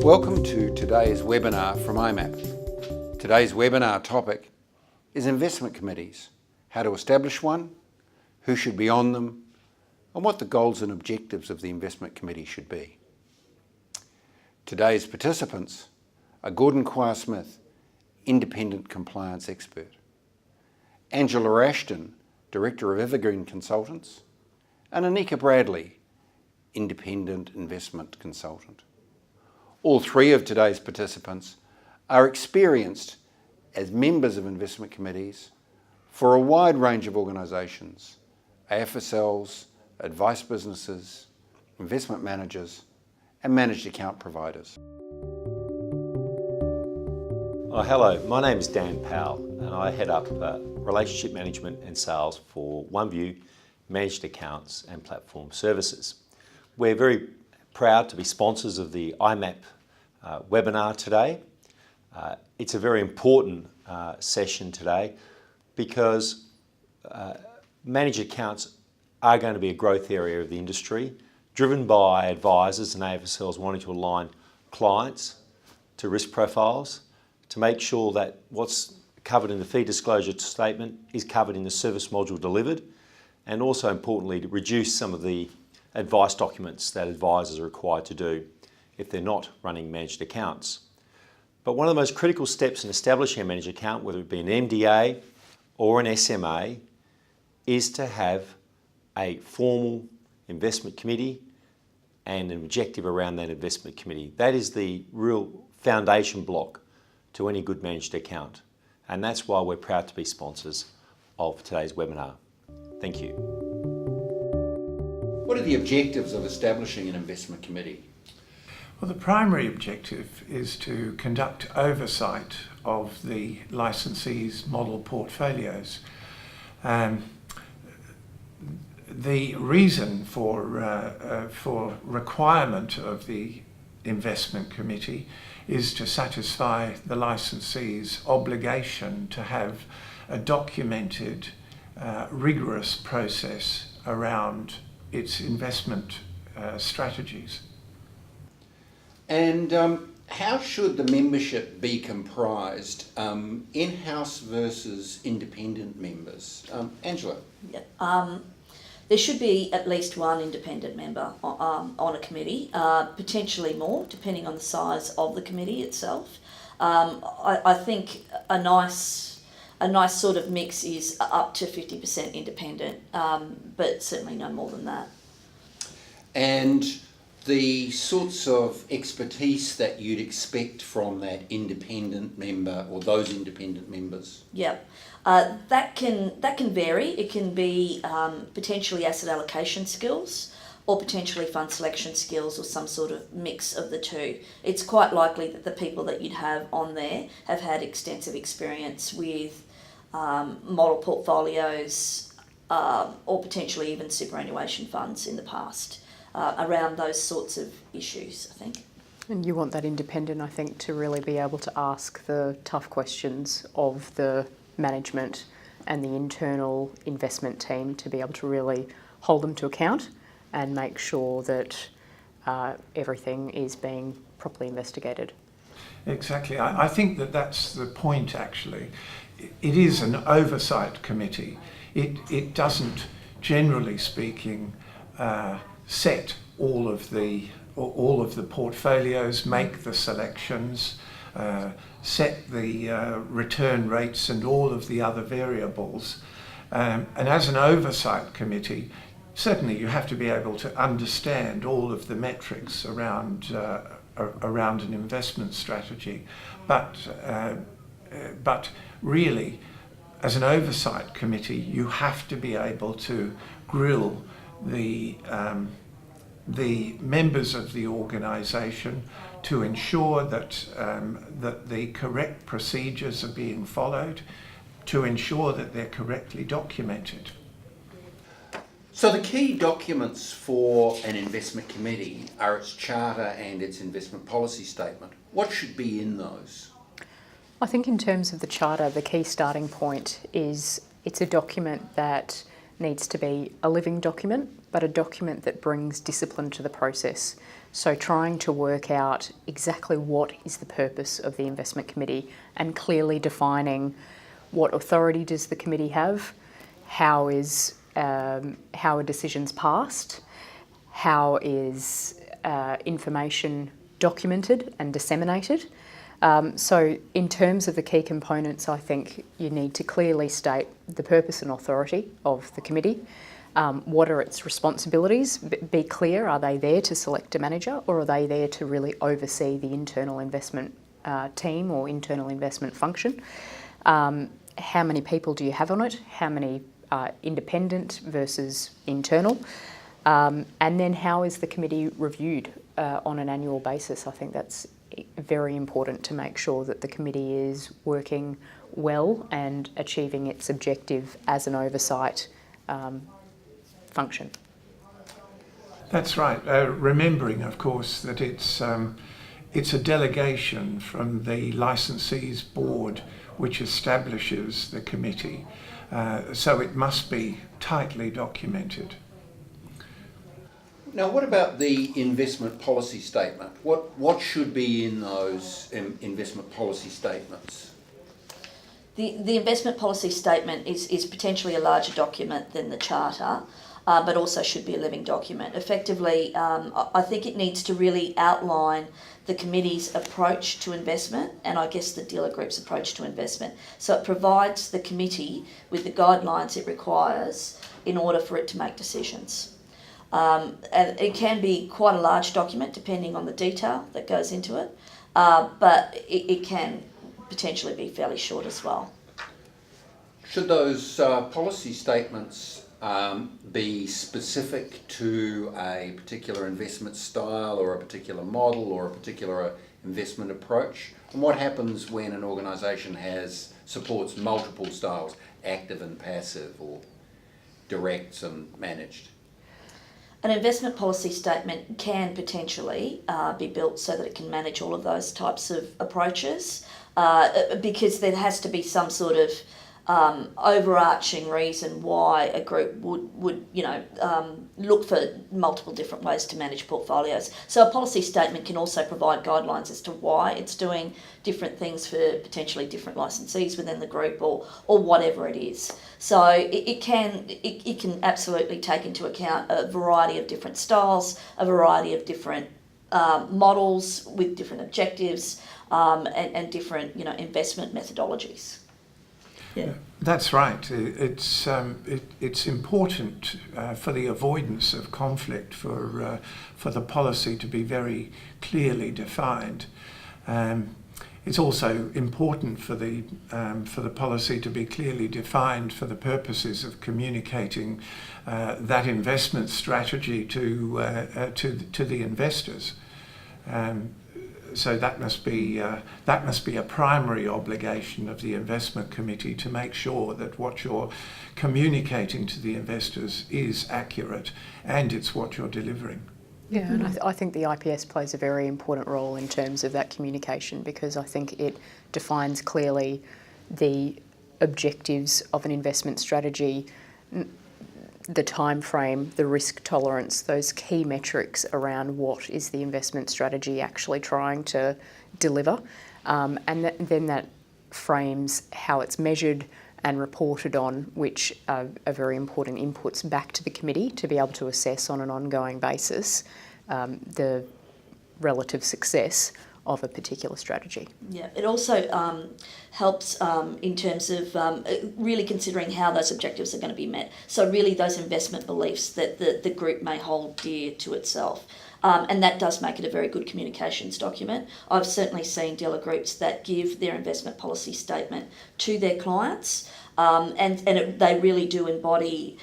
Welcome to today's webinar from IMAP. Today's webinar topic is investment committees, how to establish one, who should be on them, and what the goals and objectives of the investment committee should be. Today's participants are Gordon Quire-Smith, independent compliance expert, Angela Ashton, Director of Evergreen Consultants, and Anika Bradley, independent investment consultant. All three of today's participants are experienced as members of investment committees for a wide range of organisations, AFSLs, advice businesses, investment managers, and managed account providers. Hello, my name is Dan Powell and I head up Relationship Management and Sales for OneView, Managed Accounts and Platform Services. We're very proud to be sponsors of the IMAP webinar today. It's a very important session today because managed accounts are going to be a growth area of the industry, driven by advisors and AFSLs wanting to align clients to risk profiles, to make sure that what's covered in the fee disclosure statement is covered in the service module delivered, and also importantly to reduce some of the advice documents that advisors are required to do if they're not running managed accounts. But one of the most critical steps in establishing a managed account, whether it be an MDA or an SMA, is to have a formal investment committee and an objective around that investment committee. That is the real foundation block to any good managed account. And that's why we're proud to be sponsors of today's webinar. Thank you. What are the objectives of establishing an investment committee? Well, the primary objective is to conduct oversight of the licensees' model portfolios. The reason for requirement of the investment committee is to satisfy the licensee's obligation to have a documented, rigorous process around its investment strategies. And how should the membership be comprised, in-house versus independent members? Angela? Yeah. There should be at least one independent member on a committee, potentially more, depending on the size of the committee itself. I think a nice sort of mix is up to 50% independent, but certainly no more than that. And the sorts of expertise that you'd expect from that independent member or those independent members? Yeah. That can vary. It can be potentially asset allocation skills or potentially fund selection skills or some sort of mix of the two. It's quite likely that the people that you'd have on there have had extensive experience with model portfolios or potentially even superannuation funds in the past around those sorts of issues, I think. And you want that independent, I think, to really be able to ask the tough questions of the management and the internal investment team to be able to really hold them to account and make sure that everything is being properly investigated. Exactly. I think that that's the point, actually. It is an oversight committee. It doesn't, generally speaking, set all of the portfolios, make the selections, set the return rates and all of the other variables. And as an oversight committee, certainly you have to be able to understand all of the metrics around an investment strategy. But really, as an oversight committee, you have to be able to grill the members of the organisation to ensure that the correct procedures are being followed, to ensure that they're correctly documented. So the key documents for an investment committee are its charter and its investment policy statement. What should be in those? I think in terms of the charter, the key starting point is it's a document that needs to be a living document, but a document that brings discipline to the process. So trying to work out exactly what is the purpose of the investment committee and clearly defining what authority does the committee have, how are decisions passed, how is information documented and disseminated. So in terms of the key components, I think you need to clearly state the purpose and authority of the committee. What are its responsibilities? Be clear, are they there to select a manager, or are they there to really oversee the internal investment team or internal investment function? How many people do you have on it? How many independent versus internal? And then how is the committee reviewed on an annual basis? I think that's very important to make sure that the committee is working well and achieving its objective as an oversight function. That's right. Remembering, of course, that it's a delegation from the licensee's board which establishes the committee, so it must be tightly documented. Now, what about the investment policy statement? What should be in those investment policy statements? The investment policy statement is potentially a larger document than the charter, but also should be a living document. Effectively, I think it needs to really outline the committee's approach to investment and I guess the dealer group's approach to investment. So it provides the committee with the guidelines it requires in order for it to make decisions. And it can be quite a large document depending on the detail that goes into it, but it can potentially be fairly short as well. Should those policy statements be specific to a particular investment style or a particular model or a particular investment approach? And what happens when an organisation supports multiple styles, active and passive, or direct and managed? An investment policy statement can potentially be built so that it can manage all of those types of approaches, because there has to be some sort of overarching reason why a group would look for multiple different ways to manage portfolios. So a policy statement can also provide guidelines as to why it's doing different things for potentially different licensees within the group or whatever it is. So it can absolutely take into account a variety of different styles, a variety of different models with different objectives, and different investment methodologies. Yeah, that's right. It's important for the avoidance of conflict for the policy to be very clearly defined. It's also important for the policy to be clearly defined for the purposes of communicating that investment strategy to the investors. So that must be a primary obligation of the investment committee to make sure that what you're communicating to the investors is accurate and it's what you're delivering. Yeah, and I think the IPS plays a very important role in terms of that communication, because I think it defines clearly the objectives of an investment strategy, the time frame, the risk tolerance, those key metrics around what is the investment strategy actually trying to deliver, and then that frames how it's measured and reported on, which are very important inputs back to the committee to be able to assess on an ongoing basis the relative success of a particular strategy. Yeah, it also helps in terms of really considering how those objectives are going to be met. So really those investment beliefs that the group may hold dear to itself. And that does make it a very good communications document. I've certainly seen dealer groups that give their investment policy statement to their clients, and they really do embody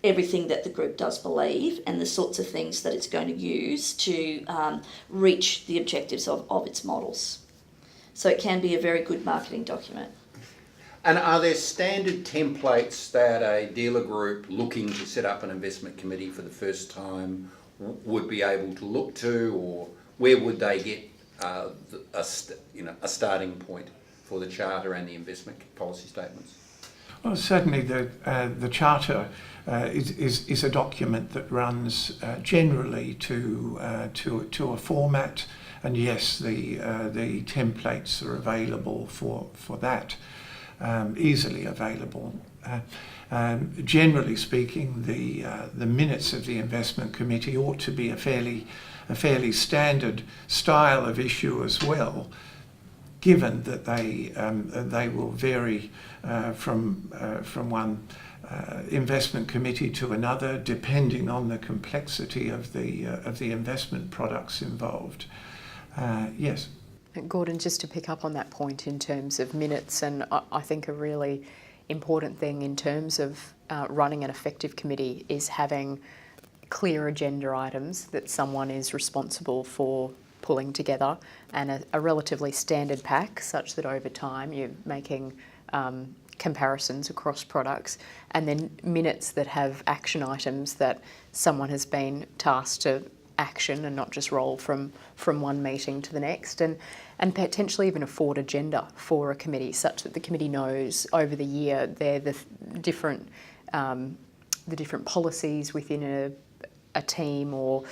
everything that the group does believe and the sorts of things that it's going to use to reach the objectives of its models. So it can be a very good marketing document. And are there standard templates that a dealer group looking to set up an investment committee for the first time would be able to look to, or where would they get a starting point for the charter and the investment policy statements? Well, certainly the charter is a document that runs generally to a format, and yes, the templates are available for that, easily available. Generally speaking, the minutes of the investment committee ought to be a fairly standard style of issue as well, given that they will vary from one investment committee to another, depending on the complexity of the investment products involved. Yes. Gordon, just to pick up on that point in terms of minutes, and I think a really important thing in terms of running an effective committee is having clear agenda items that someone is responsible for pulling together, and a relatively standard pack such that over time you're making comparisons across products, and then minutes that have action items that someone has been tasked to action and not just roll from one meeting to the next, and potentially even a forward agenda for a committee such that the committee knows over the year they're the different policies within a team, or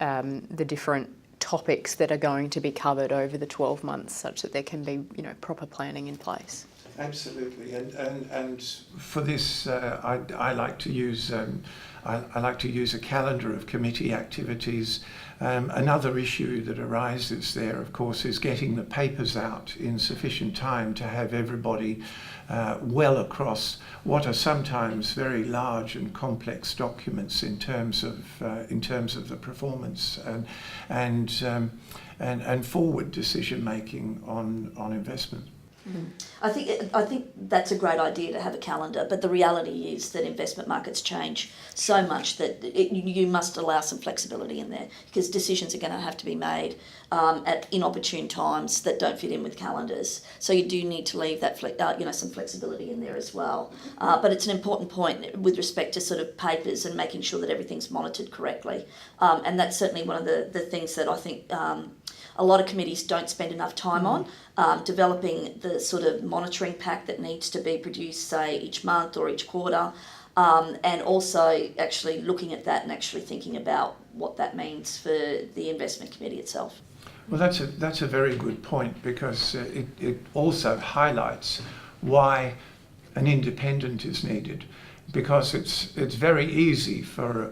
the different topics that are going to be covered over the 12 months, such that there can be proper planning in place. Absolutely, and for this, I like to use a calendar of committee activities. Another issue that arises there, of course, is getting the papers out in sufficient time to have everybody well across what are sometimes very large and complex documents in terms of the performance and forward decision making on investment. I think that's a great idea to have a calendar, but the reality is that investment markets change so much that you must allow some flexibility in there, because decisions are going to have to be made at inopportune times that don't fit in with calendars. So you do need to leave that some flexibility in there as well. But it's an important point with respect to sort of papers and making sure that everything's monitored correctly. And that's certainly one of the things that I think a lot of committees don't spend enough time on, developing the sort of monitoring pack that needs to be produced, say, each month or each quarter, and also actually looking at that and actually thinking about what that means for the investment committee itself. Well, that's a very good point, because it also highlights why an independent is needed, because it's very easy for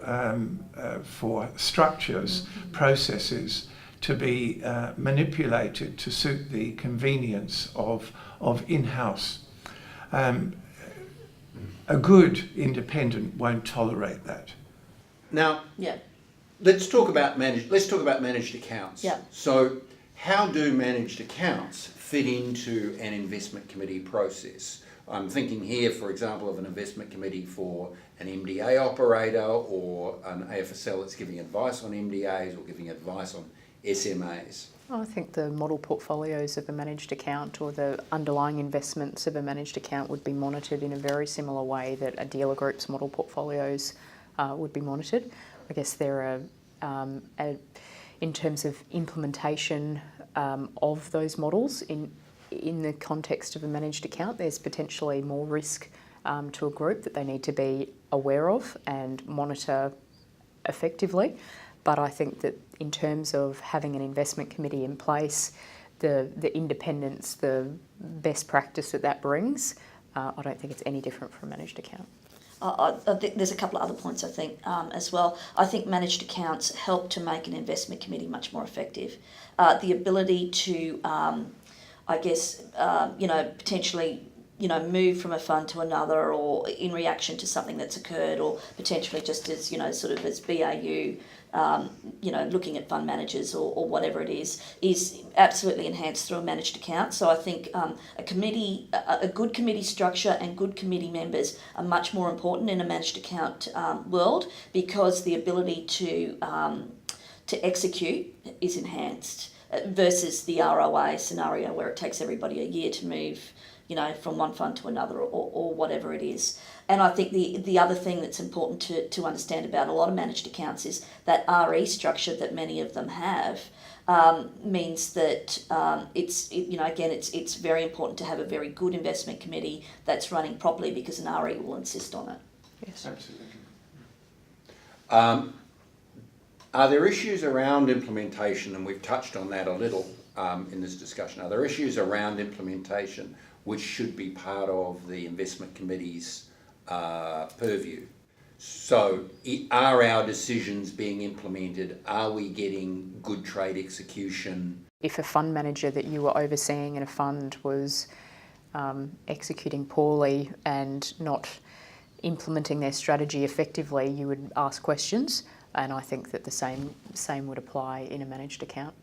structures, processes to be manipulated to suit the convenience of in-house. A good independent won't tolerate that. Now, Yeah. let's talk about managed accounts. Yeah. So, how do managed accounts fit into an investment committee process? I'm thinking here, for example, of an investment committee for an MDA operator or an AFSL that's giving advice on MDAs or giving advice on SMAs. I think the model portfolios of a managed account or the underlying investments of a managed account would be monitored in a very similar way that a dealer group's model portfolios would be monitored. I guess there are, in terms of implementation of those models in the context of a managed account, there's potentially more risk to a group that they need to be aware of and monitor effectively. But I think that in terms of having an investment committee in place, the independence, the best practice that brings, I don't think it's any different from a managed account. I think there's a couple of other points I think as well. I think managed accounts help to make an investment committee much more effective. The ability to, potentially move from a fund to another, or in reaction to something that's occurred, or potentially just as, sort of as BAU, looking at fund managers or whatever it is absolutely enhanced through a managed account. So I think a good committee structure and good committee members are much more important in a managed account world, because the ability to execute is enhanced versus the ROA scenario where it takes everybody a year to move from one fund to another, or whatever it is. And I think the other thing that's important to understand about a lot of managed accounts is that RE structure that many of them have means that it's very important to have a very good investment committee that's running properly, because an RE will insist on it. Yes. Absolutely. Are there issues around implementation, and we've touched on that a little in this discussion, are there issues around implementation which should be part of the investment committee's purview? So are our decisions being implemented? Are we getting good trade execution? If a fund manager that you were overseeing in a fund was executing poorly and not implementing their strategy effectively, you would ask questions, and I think that the same would apply in a managed account.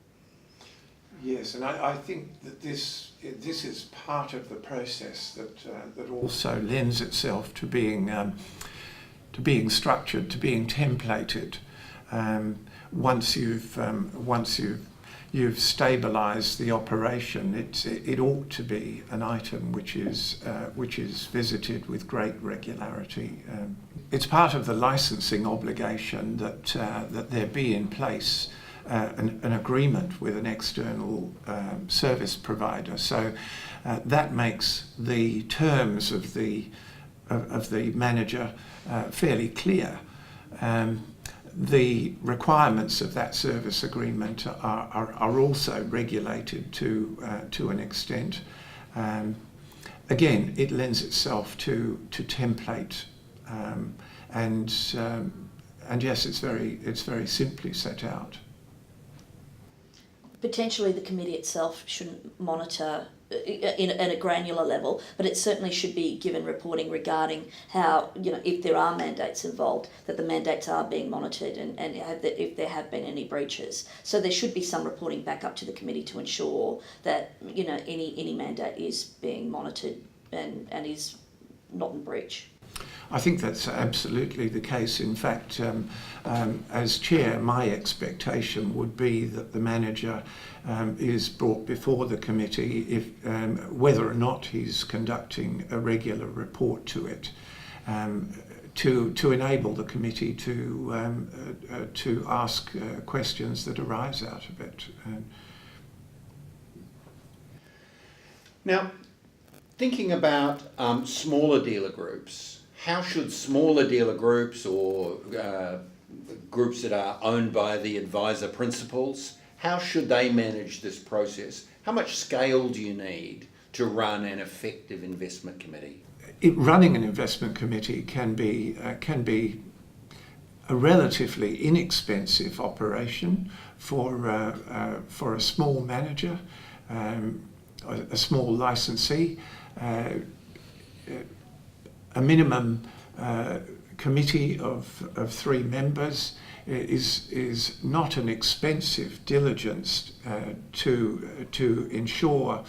Yes, and I think that this is part of the process that also lends itself to being structured, to being templated. Once you've stabilised the operation, it ought to be an item which is visited with great regularity. It's part of the licensing obligation that there be in place an agreement with an external service provider. So that makes the terms of the manager fairly clear. The requirements of that service agreement are also regulated to an extent. Again, it lends itself to template, and yes, it's very simply set out. Potentially the committee itself shouldn't monitor at a granular level, but it certainly should be given reporting regarding how, if there are mandates involved, that the mandates are being monitored and if there have been any breaches. So there should be some reporting back up to the committee to ensure that any mandate is being monitored and is not in breach. I think that's absolutely the case. In fact, as chair, my expectation would be that the manager is brought before the committee if whether or not he's conducting a regular report to it, to enable the committee to ask questions that arise out of it. Now, thinking about smaller dealer groups, how should smaller dealer groups or groups that are owned by the advisor principals, how should they manage this process? How much scale do you need to run an effective investment committee? Running an investment committee can be a relatively inexpensive operation for a small manager, a small licensee. A minimum committee of 3 members is not an expensive diligence to ensure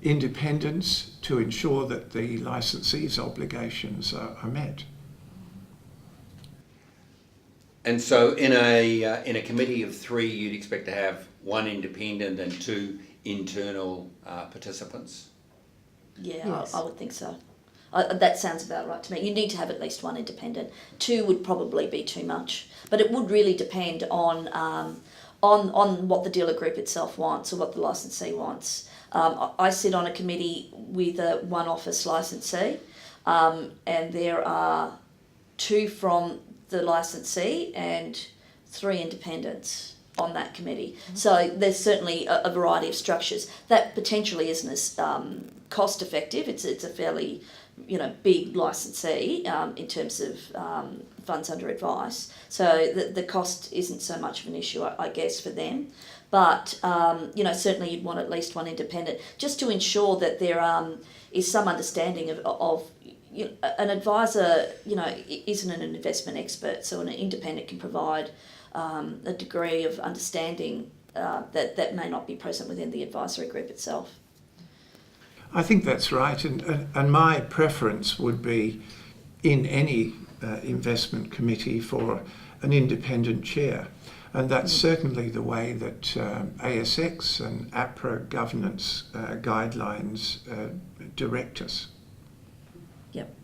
independence, to ensure that the licensee's obligations are met. And so in a committee of 3, you'd expect to have 1 independent and 2 internal participants? Yeah, Yes. I would think so. That sounds about right to me. You need to have at least 1 independent. 2 would probably be too much, but it would really depend on what the dealer group itself wants or what the licensee wants. I sit on a committee with a 1 office licensee, and there are 2 from the licensee and 3 independents on that committee. Mm-hmm. So there's certainly a variety of structures. That potentially isn't as cost effective. It's a fairly big licensee in terms of funds under advice. So the cost isn't so much of an issue, I guess, for them. But certainly you'd want at least 1 independent, just to ensure that there is some understanding of an advisor, isn't an investment expert, so an independent can provide a degree of understanding that may not be present within the advisory group itself. I think that's right, and my preference would be in any investment committee for an independent chair, and that's certainly the way that ASX and APRA governance guidelines direct us. Yep.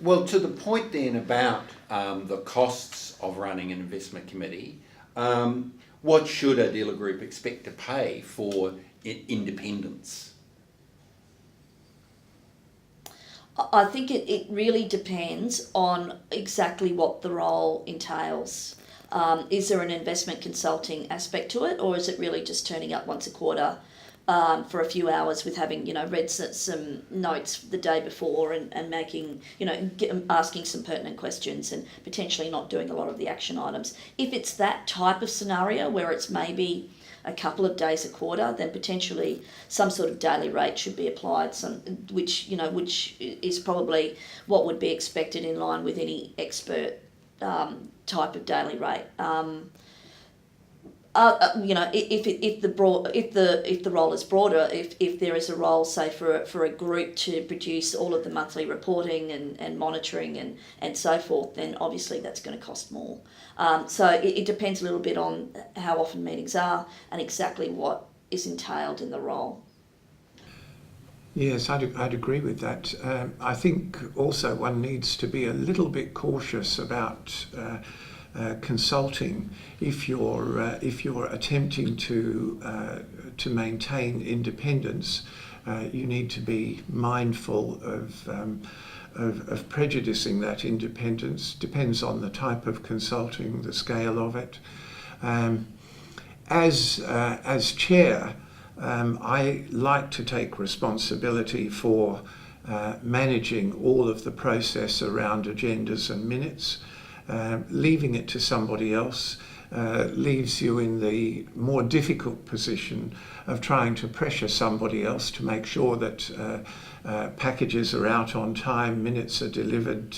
Well, to the point then about the costs of running an investment committee, What should a dealer group expect to pay for independence? I think it really depends on exactly what the role entails. Is there an investment consulting aspect to it, or is it really just turning up once a quarter for a few hours with having, read some notes the day before and making, asking some pertinent questions and potentially not doing a lot of the action items? If it's that type of scenario where it's maybe a couple of days a quarter, then potentially some sort of daily rate should be applied, which is probably what would be expected in line with any expert type of daily rate. If the role is broader, if there is a role, say for a group to produce all of the monthly reporting and monitoring and so forth, then obviously that's going to cost more. So it depends a little bit on how often meetings are and exactly what is entailed in the role. Yes, I'd agree with that. I think also one needs to be a little bit cautious about consulting if you're attempting to maintain independence. You need to be mindful of prejudicing that independence. Depends on the type of consulting, the scale of it. As chair, I like to take responsibility for managing all of the process around agendas and minutes. Leaving it to somebody else leaves you in the more difficult position of trying to pressure somebody else to make sure that packages are out on time, minutes are delivered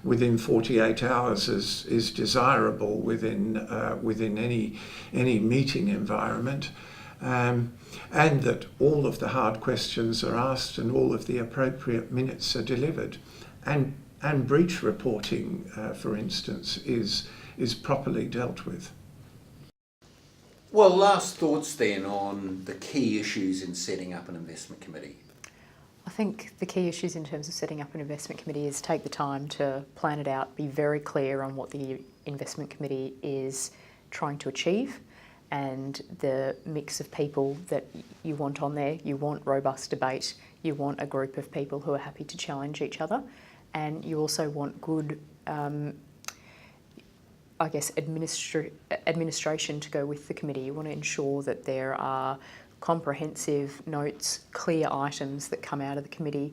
within 48 hours is desirable within any meeting environment. And that all of the hard questions are asked and all of the appropriate minutes are delivered. And breach reporting, for instance, is properly dealt with. Well, last thoughts then on the key issues in setting up an investment committee. I think the key issues in terms of setting up an investment committee is take the time to plan it out, be very clear on what the investment committee is trying to achieve and the mix of people that you want on there. You want robust debate, you want a group of people who are happy to challenge each other, and you also want good, administration to go with the committee. You want to ensure that there are comprehensive notes, clear items that come out of the committee.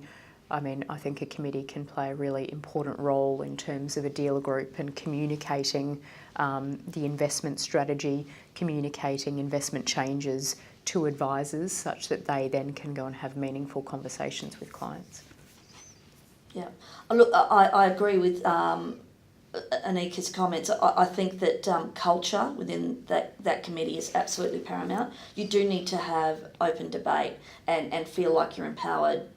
I mean, I think a committee can play a really important role in terms of a dealer group and communicating the investment strategy, communicating investment changes to advisors such that they then can go and have meaningful conversations with clients. Yeah, look, I agree with Anika's comments. I think that culture within that committee is absolutely paramount. You do need to have open debate and feel like you're empowered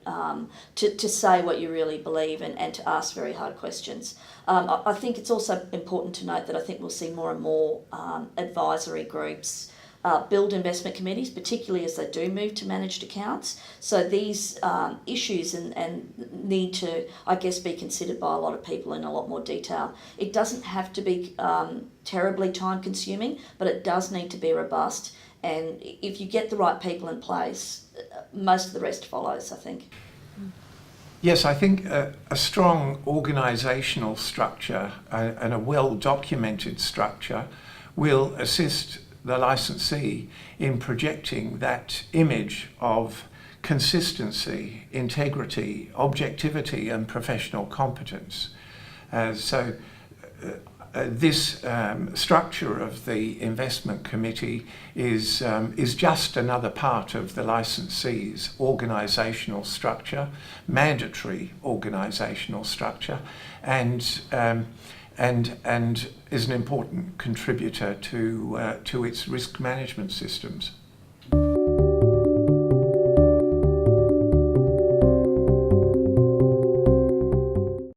to say what you really believe and to ask very hard questions. I think it's also important to note that I think we'll see more and more advisory groups build investment committees, particularly as they do move to managed accounts. So these issues and need to, I guess, be considered by a lot of people in a lot more detail. It doesn't have to be terribly time consuming, but it does need to be robust. And if you get the right people in place, most of the rest follows, I think. Yes, I think a strong organisational structure and a well-documented structure will assist the licensee in projecting that image of consistency, integrity, objectivity and professional competence. So this structure of the investment committee is just another part of the licensee's organisational structure, mandatory organisational structure, and is an important contributor to its risk management systems.